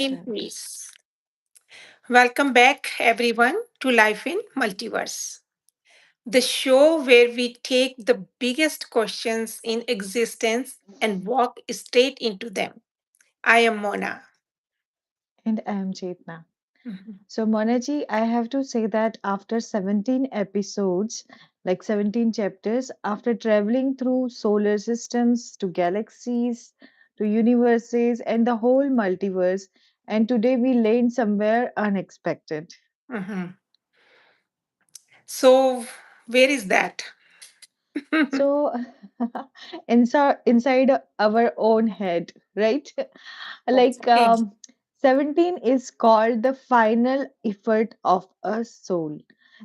In Done. peace. Welcome back, everyone, to Life in Multiverse, the show where we take the biggest questions in existence and walk straight into them. I am Mona. And I am Chetna. Mhm. So, Monaji, I have to say that after 17 episodes, like 17 chapters, after traveling through solar systems to galaxies to universes and the whole multiverse, and today we land somewhere unexpected. Mhm. So, where is that? So, inside our own head, right? Like Okay. 17 is called the final effort of a soul,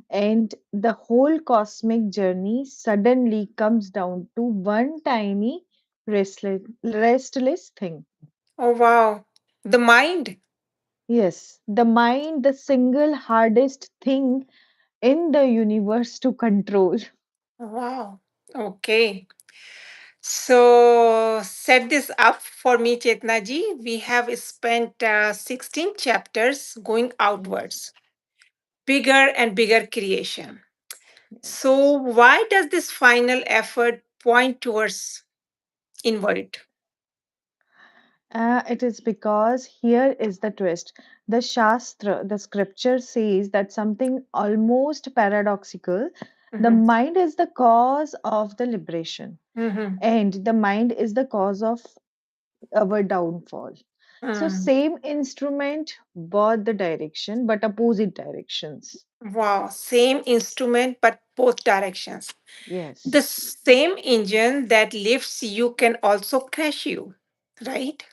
and the whole cosmic journey suddenly comes down to one tiny restless thing. Oh, wow. The mind. Yes, the mind, the single hardest thing in the universe to control. Wow. Okay. So, set this up for me, Chetna ji. We have spent 16 chapters going Yes, outwards, bigger and bigger creation. So, yes. why does this final effort point towards inward? It is because here is the twist. The Shastra, the scripture says that something almost paradoxical. The Mhm, mind is the cause of the liberation, mhm, and the mind is the cause of our downfall. So, mm. same instrument, both the direction, but opposite directions. Wow, same instrument, but both directions. The Yes, same engine that lifts you can also crash you, right?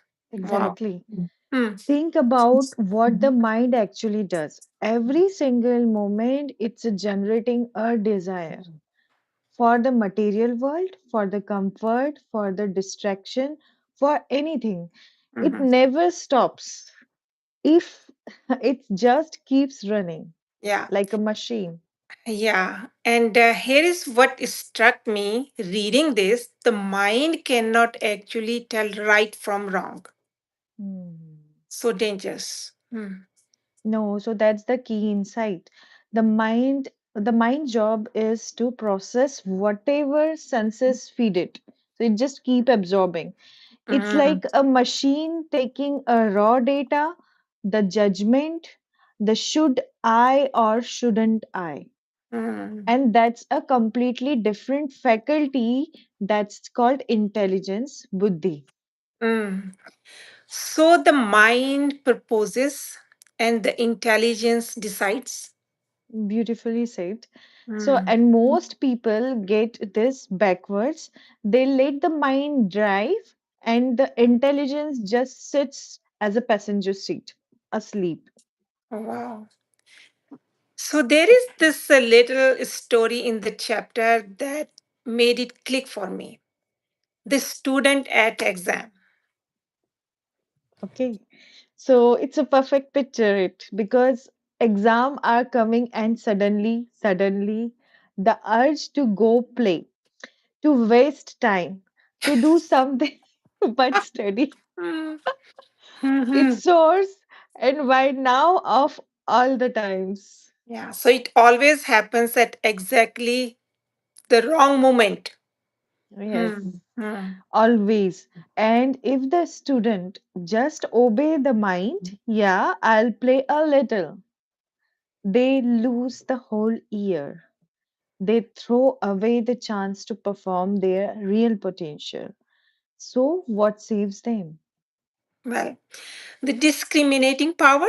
Wow. exactly. Mm, Think about what the mind actually does. Every single moment, it's generating a desire for the material world, for the comfort, for the distraction, for anything. It mhm. never stops. If it just keeps running Yeah. like a machine. Yeah, and here is what struck me reading this: the mind cannot actually tell right from wrong. Hmm. So dangerous. Hmm. No, so that's the key insight. The mind job is to process whatever senses feed it. So it just keep absorbing. It's Mm, like a machine taking a raw data, the judgment, the should I or shouldn't I. mm, And that's a completely different faculty that's called intelligence, Buddhi. mm. So the mind proposes and the intelligence decides. Beautifully said. So, Mm, and most people get this backwards. They let the mind drive, and the intelligence just sits as a passenger seat, asleep. wow. So there is this little story in the chapter that made it click for me. The student at exam. Okay. So it's a perfect picture it because exam are coming and suddenly the urge to go play, to waste time, to do something but study. Mm, It mhm. soars and why now of all the times. Yeah, so it always happens at exactly the wrong moment. Yes, Hmm. Hmm. always. And if the student just obey the mind, yeah, I'll play a little, they lose the whole year. They throw away the chance to perform their real potential. So, what saves them? Well, the discriminating power,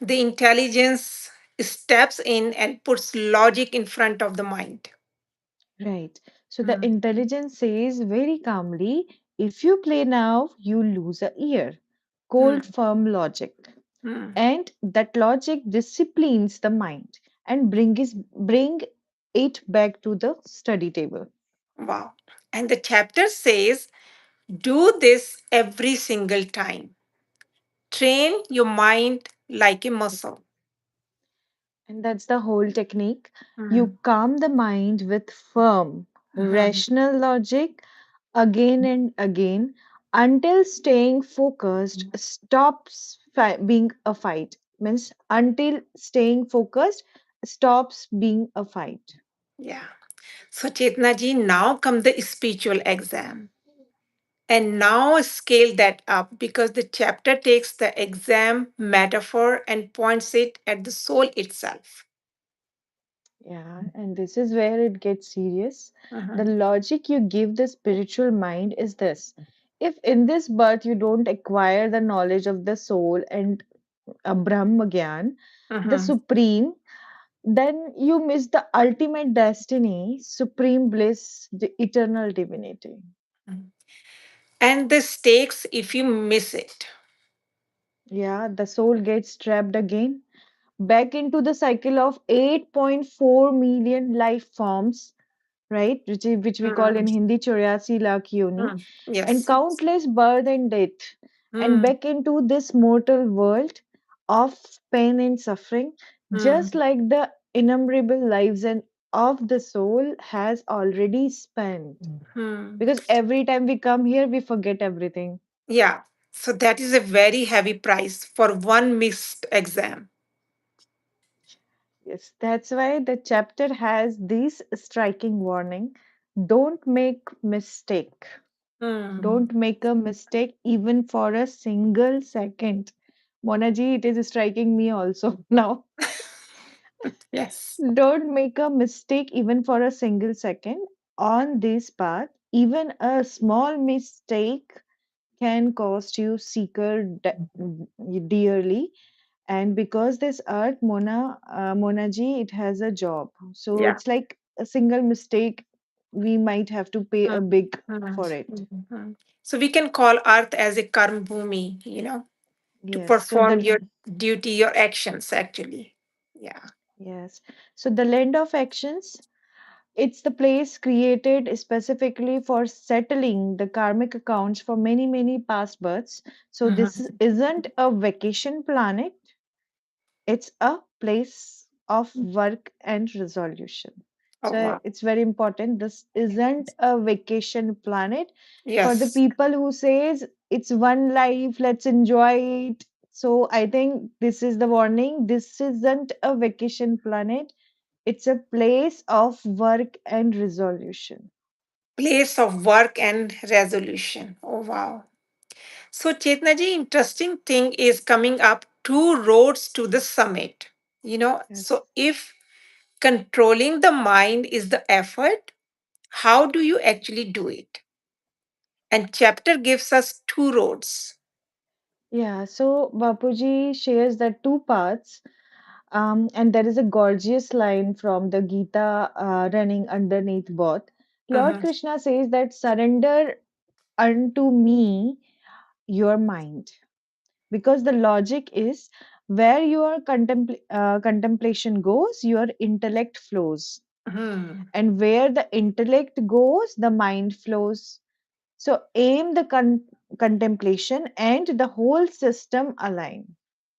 the intelligence steps in and puts logic in front of the mind. Right. So, the Hmm. intelligence says very calmly if you play now, you lose a year. Cold, Hmm. firm logic. Hmm. And that logic disciplines the mind and bring it back to the study table. Wow. And the chapter says do this every single time. Train your mind like a muscle. And that's the whole technique. Hmm. You calm the mind with firm, Hmm. rational logic again and again until staying focused stops being a fight. Means until staying focused stops being a fight. Yeah. So, Chetna ji, now come the spiritual exam. And now scale that up because the chapter takes the exam metaphor and points it at the soul itself. Yeah, and this is where it gets serious. The Mhm, logic you give the spiritual mind is this: if in this birth you don't acquire the knowledge of the soul and Brahma Gyan, the mhm, supreme, then you miss the ultimate destiny, supreme bliss, the eternal divinity. mhm. And the stakes if you miss it. Yeah, the soul gets trapped again back into the cycle of 8.4 million life forms, right? Which we call in Mm, Hindi 84 lakh yoni, and yes. countless birth and death, and Mm, back into this mortal world of pain and suffering, just mm, like the innumerable lives and of the soul has already spent. mm. Because every time we come here, we forget everything. Yeah. So that is a very heavy price for one missed exam. Yes, that's why the chapter has this striking warning: don't make mistake. Mm. Don't make a mistake even for a single second. Monaji, it is striking me also now. Yes. Don't make a mistake even for a single second on this path. Even a small mistake can cost you seeker dearly. And because this earth, Monaji, it has a job. So Yeah. it's like a single mistake, we might have to pay a Mm, big mm, for it. mm. So we can call Earth as a karma bhumi, to Yes. So perform the your duty, your actions, actually. Yeah. Yes. So the land of actions, it's the place created specifically for settling the karmic accounts for many, many past births. So this Mhm. isn't a vacation planet, it's a place of work and resolution. Oh, So wow. it's very important. This isn't a vacation planet for the Yes. people who says it's one life, let's enjoy it. So I think this is the warning. This isn't a vacation planet. It's a place of work and resolution. Place of work and resolution. Oh, wow. So, Chetna ji, interesting thing is coming up two roads to the summit. Yes. So if controlling the mind is the effort, how do you actually do it? And chapter gives us two roads. Yeah, so Bapuji shares the two paths, and there is a gorgeous line from the Gita running underneath both. Lord Mhm, Krishna says that surrender unto me your mind, because the logic is where your contemplation goes, your intellect flows, mhm, and where the intellect goes, the mind flows. So aim the contemplation and the whole system align.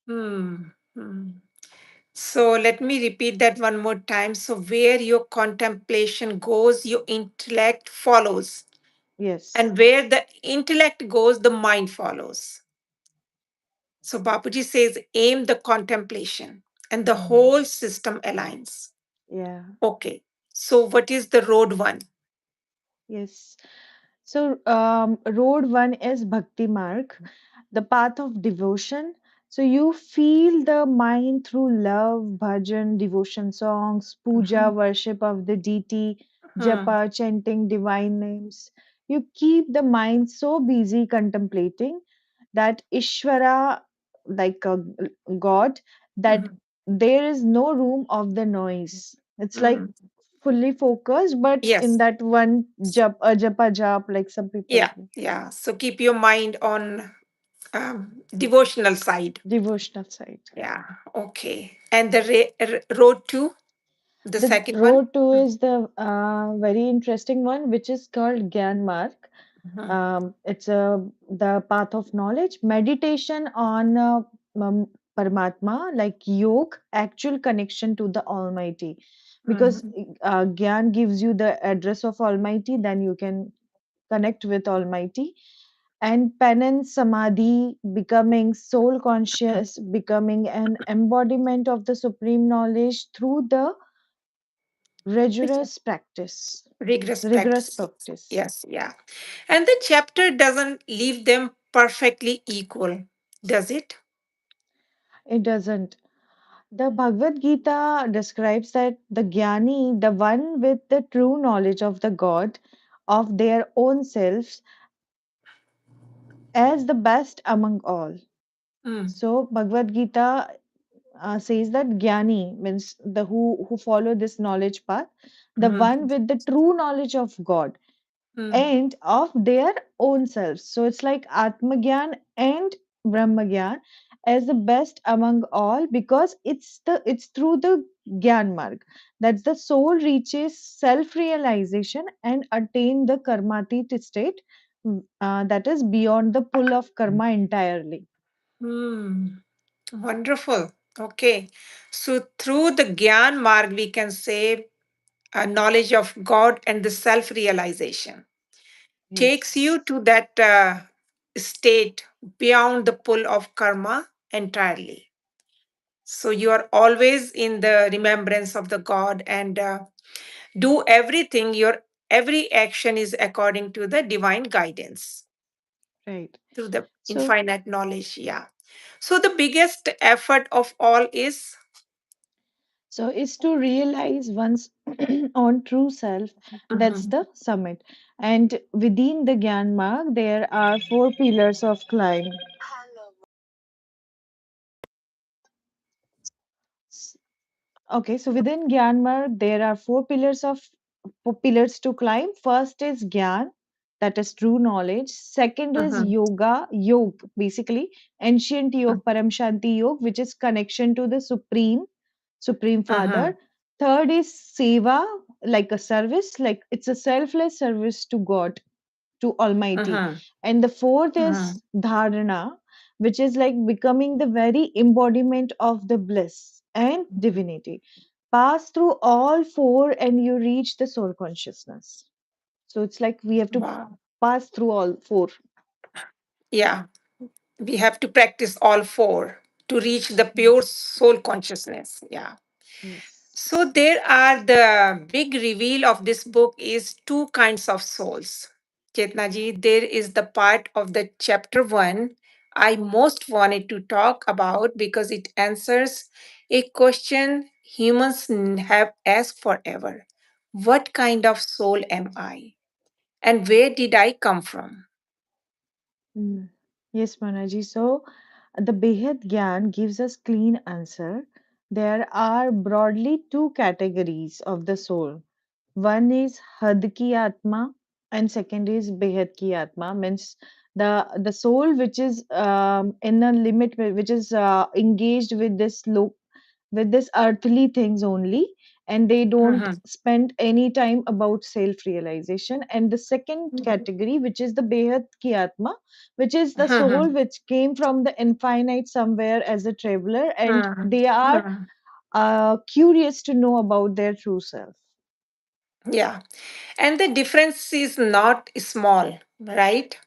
hmm, hmm. So let me repeat that one more time. So where your contemplation goes, your intellect follows. Yes. And where the intellect goes, the mind follows. So Bapuji says, aim the contemplation and the Mhm. whole system aligns. Yeah. Okay. So what is the road one? Yes. So, road one is Bhakti Marg, the path of devotion. So, you feel the mind through love, bhajan, devotion songs, puja, Mhm, worship of the deity, mhm, japa, chanting divine names. You keep the mind so busy contemplating that Ishvara, like God, that mhm, there is no room of the noise. It's like mhm. fully focused, but in Yes. that one japa jap, like some people Yeah. do. Yeah. So keep your mind on devotional side. Devotional side. Yeah. Okay. And the road to the The second one? road to is the very interesting one, which is called Gyan Marg. Mhm, It's the path of knowledge, meditation on Paramatma, like yoga, actual connection to the Almighty. Because mhm, Gyan gives you the address of Almighty, then you can connect with Almighty. and penance samadhi, becoming soul conscious, becoming an embodiment of the supreme knowledge through the Which rigorous practice. rigorous Rigorous practice. practice. Yes, yeah. And the chapter doesn't leave them perfectly equal, does it? It doesn't. The Bhagavad Gita describes that the Jnani, the one with the true knowledge of the God, of their own selves, as the best among all. Mm, So Bhagavad Gita says that Jnani means the who follow this knowledge path, the one mm, with the true knowledge of God mm, and of their own selves. So it's like Atmagyan and Brahmagyan as the best among all because it's through the Gyan Marg that the soul reaches self-realization and attain the karmatit state that is beyond the pull of karma entirely. mm. Wonderful. Okay. So through the Gyan Marg, we can say knowledge of God and the self realization takes you Yes, to that state beyond the pull of karma entirely. So you are always in the remembrance of the God and do everything, your every action is according to the divine guidance right. through the So infinite knowledge. Yeah. So the biggest effort of all is. So is to realize one's own true self. That's Mhm, the summit. And within the Gyan Marg, there are four pillars of climb. S- Okay, so within Gyan Marg, there are four pillars to climb. First is Gyan, that is true knowledge. Second is mhm, Yog, basically ancient mhm, Yog, Param Shanti Yog, which is connection to the Supreme mhm, Father. Third is seva, like a service, like it's a selfless service to God, to Almighty. mhm, And the fourth mhm. is dharana, which is like becoming the very embodiment of the bliss and divinity. Pass through all four and you reach the soul consciousness. So it's like we have to Wow. pass through all four. Yeah. We have to practice all four to reach the pure Yes. soul consciousness. Yeah. Yes. So there are the big reveal of this book is two kinds of souls. Chetna ji, there is the part of the chapter one I most wanted to talk about because it answers a question humans have asked forever. What kind of soul am I? And where did I come from? Mm. Yes, Manaji. So the Behad Gyan gives us clean answer. There are broadly two categories of the soul. One is Had ki Atma and second is Behad ki Atma, means the soul which is in a limit, which is engaged with this earthly things only, and they don't Mhm, spend any time about self realization. And the second category, which is the Behad ki Atma, which is the soul mhm, which came from the infinite somewhere as a traveler, and mhm, they are mhm. curious to know about their true self. Yeah. And the difference is not small, right?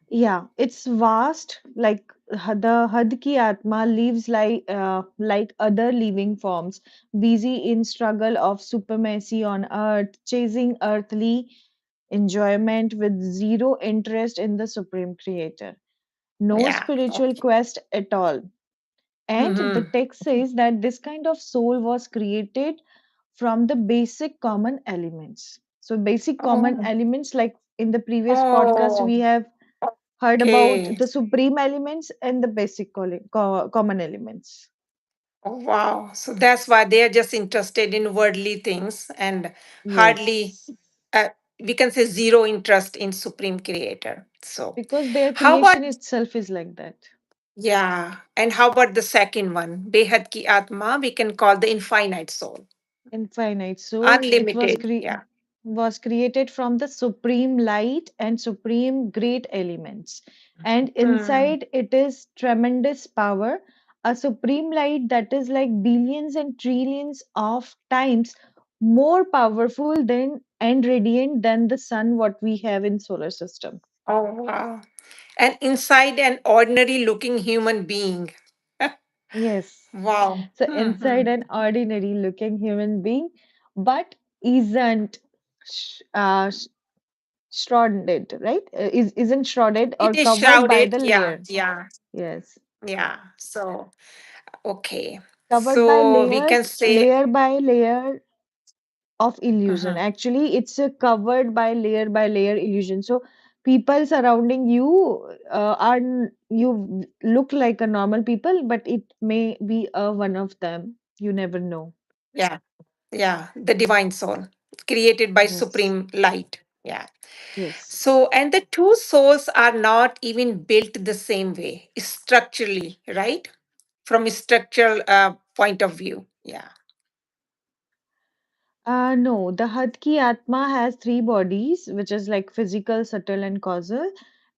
Yeah, it's vast. Like the Had ki Atma lives like other living forms, busy in struggle of supremacy on earth, chasing earthly enjoyment with zero interest in the Supreme Creator. No Yeah. spiritual Okay. quest at all. And the Mm-hmm. text says that this kind of soul was created from the basic common elements. So, basic common Oh, elements, like in the previous podcast, oh, we have heard about okay. the supreme elements and the basic common elements. Oh, wow. So that's why they are just interested in worldly things and hardly, Yes, uh, we can say zero interest in Supreme Creator. So, because their how about, creation itself is like that, yeah. And how about the second one? Behad ki Atma, we can call the infinite soul. infinite. So it Unlimited. Yeah. was created from the supreme light and supreme great elements. And Hmm. inside it is tremendous power, a supreme light that is like billions and trillions of times more powerful than and radiant than the sun what we have in solar system. Oh, wow. And inside an ordinary looking human being. Yes. Wow. So inside Mhm. an ordinary looking human being, but isn't sh- uh, sh- shrouded, right? Isn't shrouded or It is covered by shrouded. the Yeah, layer. yeah, Yes. yeah. So, okay. Covered by So we can layers, say, layer by layer of illusion. uh Actually, it's a covered by layer illusion. So people surrounding you you look like a normal people, but it may be a one of them. You never know. yeah, yeah, the divine soul created by Yes. supreme light. Yeah. Yes. So, and the two souls are not even built the same way structurally, right? From a structural point of view. Yeah. No, the Hadki Atma has three bodies, which is like physical, subtle, and causal.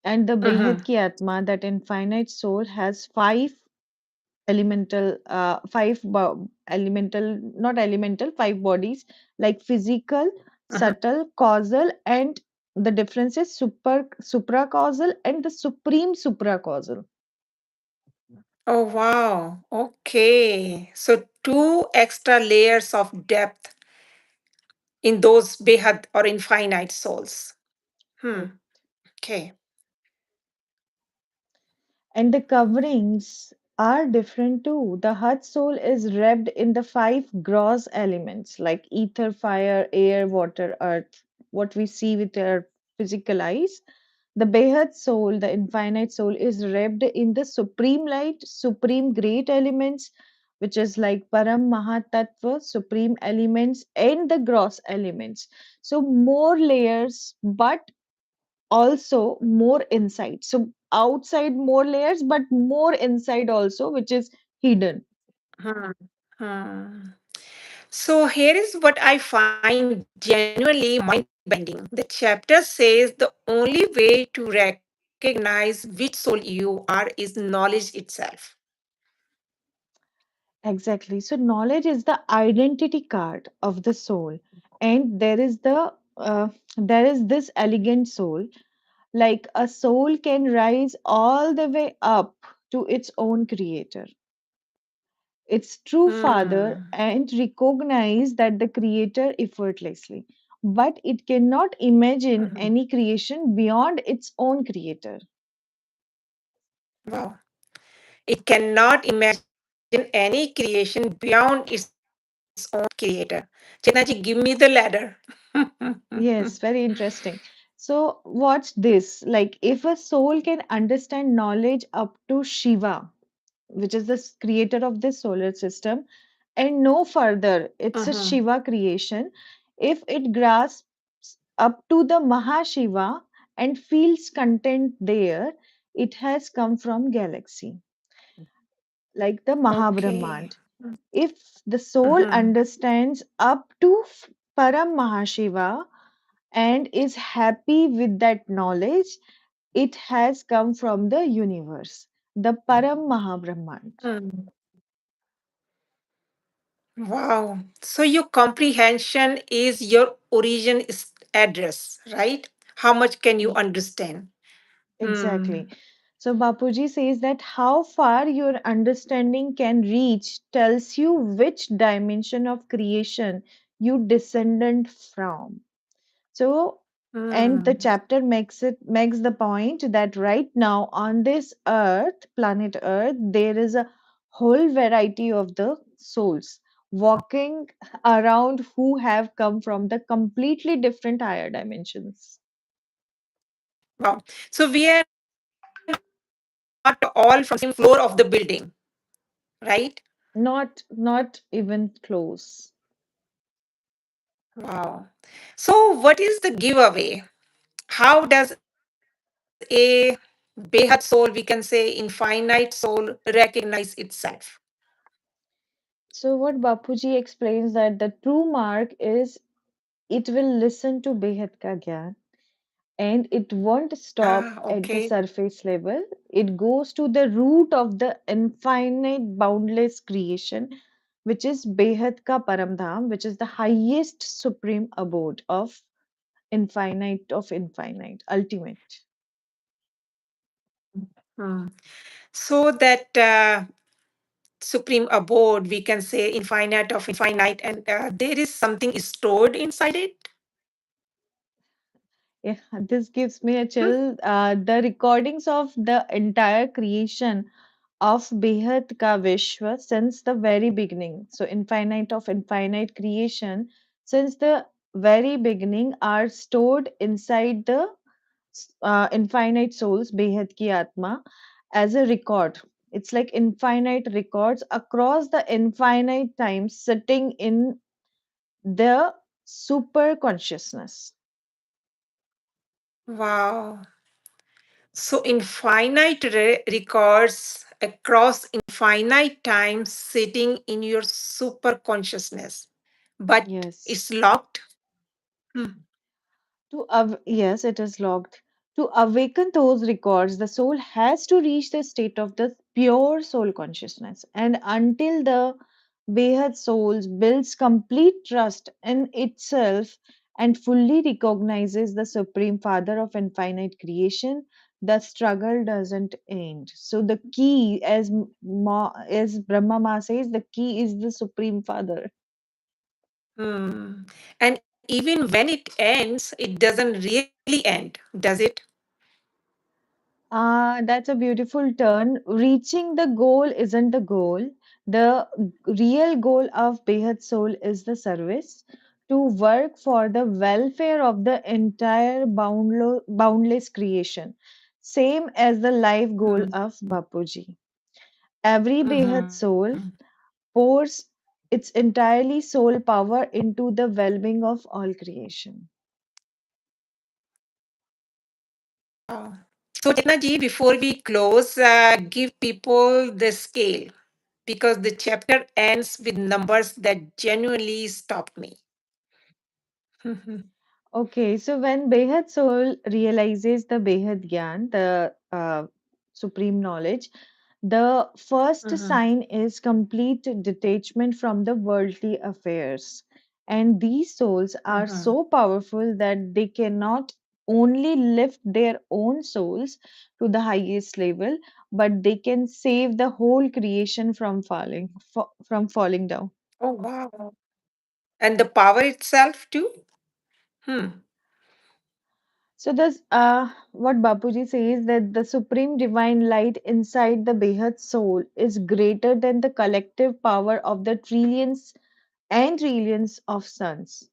And the Mm-hmm. Behad Ki Atma, that infinite soul, has not elemental, five bodies, like physical, Mm-hmm. subtle, causal, and the difference is supracausal and the supreme supracausal. Oh, wow. Okay. So, two extra layers of depth in those behad or infinite souls. Hmm. Okay. And the coverings are different too. The Hut soul is wrapped in the five gross elements like ether, fire, air, water, earth, what we see with our physical eyes. The Behat soul, the infinite soul, is wrapped in the supreme light, supreme great elements, which is like Param Mahatattva, supreme elements, and the gross elements. So, more layers, but also more inside. So outside more layers, but more inside also, which is hidden. Hmm. Hmm. So here is what I find genuinely mind bending. The chapter says the only way to recognize which soul you are is knowledge itself. Exactly. So knowledge is the identity card of the soul, and there is this elegant soul. Like a soul can rise all the way up to its own creator, its true father, Hmm. and recognize that the creator effortlessly. But it cannot imagine Mhm. any creation beyond its own creator. Wow. It cannot imagine any creation beyond its own creator. Chetna ji, give me the ladder. Yes, very interesting. So, watch this. Like, if a soul can understand knowledge up to Shiva, which is the creator of this solar system, and no further, it's a Mhm. Shiva creation. If it grasps up to the Mahashiva and feels content there, it has come from galaxy, like the Okay. Mahabrahmand. If the soul Mhm. understands up to Param Mahashiva and is happy with that knowledge, it has come from the universe, the Param Mahabrahman. Mm. Wow. So your comprehension is your address, right? How much can you E- understand? Exactly. Hmm. So Bapuji says that how far your understanding can reach tells you which dimension of creation you descendant from. So, and the Hmm. chapter makes the point that right now on this earth, planet Earth, there is a whole variety of the souls walking around who have come from the completely different higher dimensions. Wow. So we are not all from the same floor of the building, right? Not even close. Wow. So what is the giveaway? How does a Behad soul, we can say infinite soul, recognize itself? So what Bapuji explains that the true mark is it will listen to Behat ka Gyan and it won't stop Ah, at the okay. surface level. It goes to the root of the infinite, boundless creation, which is Behad ka Paramdham, which is the highest supreme abode of infinite, ultimate. Hmm. So that supreme abode, we can say infinite of infinite, and there is something stored inside it. Yeah, this gives me a Hmm. chill. The recordings of the entire creation of Behad Ka Vishwa since the very beginning. So, infinite of infinite creation since the very beginning are stored inside the infinite souls, Behad Ki Atma, as a record. It's like infinite records across the infinite time sitting in the super consciousness. Wow. So infinite records across infinite time sitting in your super consciousness, but Yes. it's locked. Hmm. Yes, it is logged. To awaken those records, the soul has to reach the state of the pure soul consciousness. And until the Behad souls builds complete trust in itself and fully recognizes the Supreme Father of infinite creation, the struggle doesn't end. So the key, as Brahma Ma says, the key is the Supreme Father. Hmm. And even when it ends, it doesn't really end, does it? That's a beautiful turn. Reaching the goal isn't the goal. The real goal of Behad Soul is the service to work for the welfare of the entire boundless creation, same as the life goal Hmm. of Bapuji. Every Behad Mhm. soul pours its entirely soul power into the well being of all creation. Wow. So, Chetna ji, before we close, give people the scale because the chapter ends with numbers that genuinely stopped me. Okay, so when Behad soul realizes the Behad Gyan, the supreme knowledge, the first Mhm. sign is complete detachment from the worldly affairs. And these souls are Mhm. so powerful that they cannot only lift their own souls to the highest level, but they can save the whole creation from from falling down. Oh, wow. And the power itself, too? Hmm. So this what Bapuji says that the supreme divine light inside the Behad soul is greater than the collective power of the trillions and trillions of suns.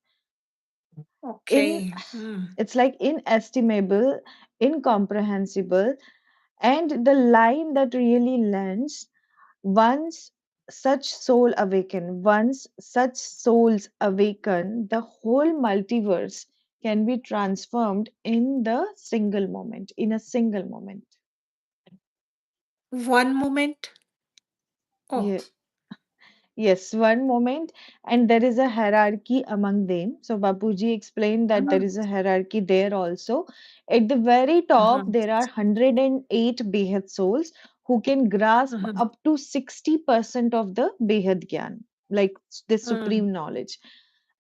In Okay. Hmm. it's like inestimable, incomprehensible, and the line that really lands once once such souls awaken, the whole multiverse can be transformed in a single moment. One moment. Oh. Yeah. Yes, one moment, and there is a hierarchy among them. So Bapuji explained that there is Mhm. a hierarchy there also. At the very top, Mhm. there are 108 Behat souls who can grasp Mhm. up to 60% of the Behat Gyan, like the Mm. supreme knowledge.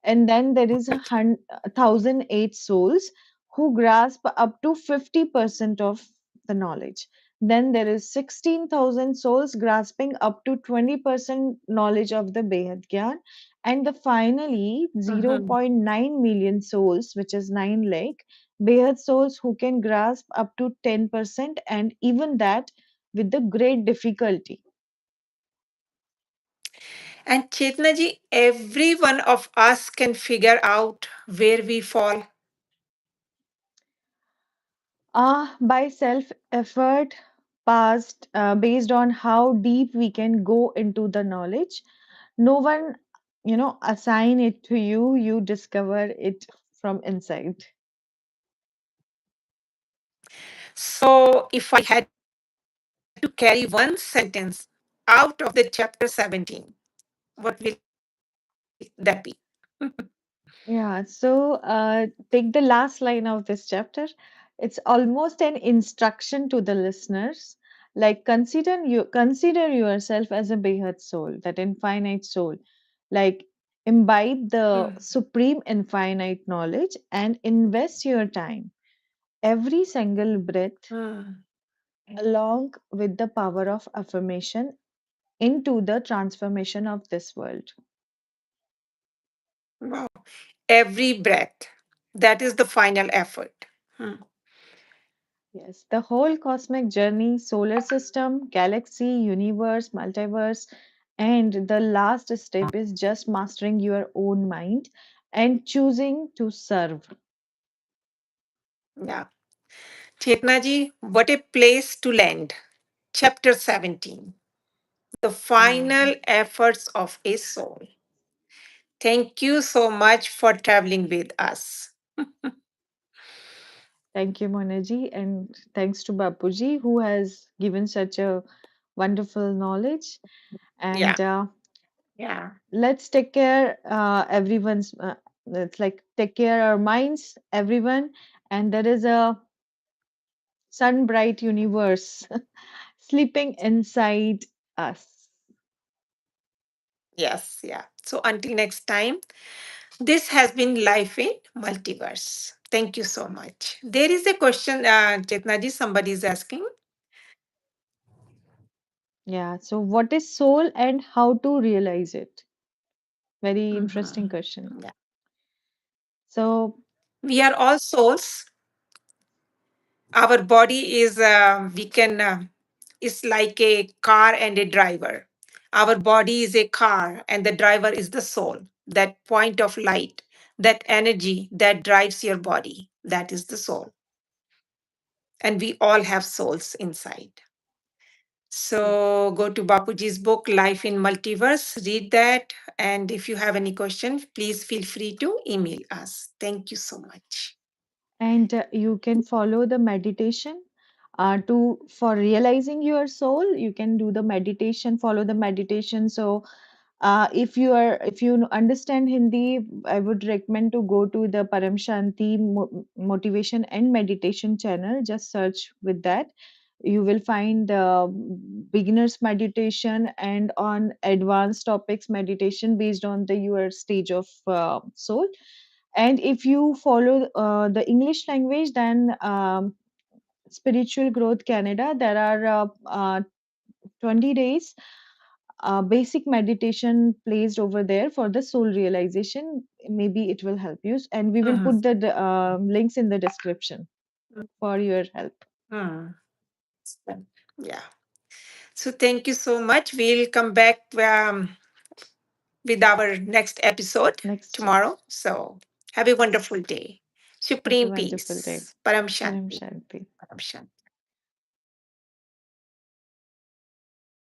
And then there is 1,008 souls who grasp up to 50% of the knowledge. Then there is 16,000 souls grasping up to 20% knowledge of the Behad Gyan. And the finally zero Mhm. point 0.9 million souls, which is 9 lakh, Behad souls who can grasp up to 10%, and even that with the great difficulty. And Chetna ji, every one of us can figure out where we fall. By self effort, based on how deep we can go into the knowledge. No one, assign it to you, you discover it from inside. So, if I had to carry one sentence out of the chapter 17, what will that be? Yeah, so take the last line of this chapter. It's almost an instruction to the listeners. Like consider yourself as a behat soul, that infinite soul. Like imbibe the Mm, supreme infinite knowledge and invest your time, every single breath, mm. along with the power of affirmation into the transformation of this world. Wow. Every breath. That is the final effort. Hmm. Yes, the whole cosmic journey, solar system, galaxy, universe, multiverse, and the last step is just mastering your own mind and choosing to serve. Yeah. Chetna ji, what a place to land. Chapter 17. The Yeah. final efforts of a soul. Thank you so much for traveling with us. Thank you, Monaji, and thanks to Bapuji, who has given such a wonderful knowledge. Yeah. And Yeah. let's take care, everyone's. Let's like take care our minds, everyone. And there is a sun bright universe sleeping inside us. Yes. Yeah. So until next time, this has been Life in Multiverse. Thank you so much. There is a question, Chetna ji, somebody is asking. Yeah. So, what is soul and how to realize it? Very interesting Mhm. question. Yeah. So, We are all souls. Our body is, we can, is like a car and a driver. Our body is a car and the driver is the soul, that point of light, that energy that drives your body. That is the soul. And we all have souls inside. yeah. So go to Bapuji's book, Life in Multiverse, read that. And if you have any questions, please feel free to email us. Thank you so much. And you can follow the meditation to for realizing your soul. You can do the meditation, follow the meditation. So, if you understand Hindi, I would recommend to go to the Param Shanti Motivation and Meditation channel. Just search with that. You will find beginners meditation and on advanced topics meditation based on the your stage of soul. And if you follow the English language, then Spiritual Growth Canada, there are 20 days basic meditation placed over there for the soul realization. Maybe it will help you. And we will Mhm. put the links in the description for your help. Mhm. Yeah. So thank you so much. We'll come back with our next episode Next, tomorrow. So have a wonderful day. have a Supreme wonderful day. peace. Param Param Shanti. Shanti. Param Shanti.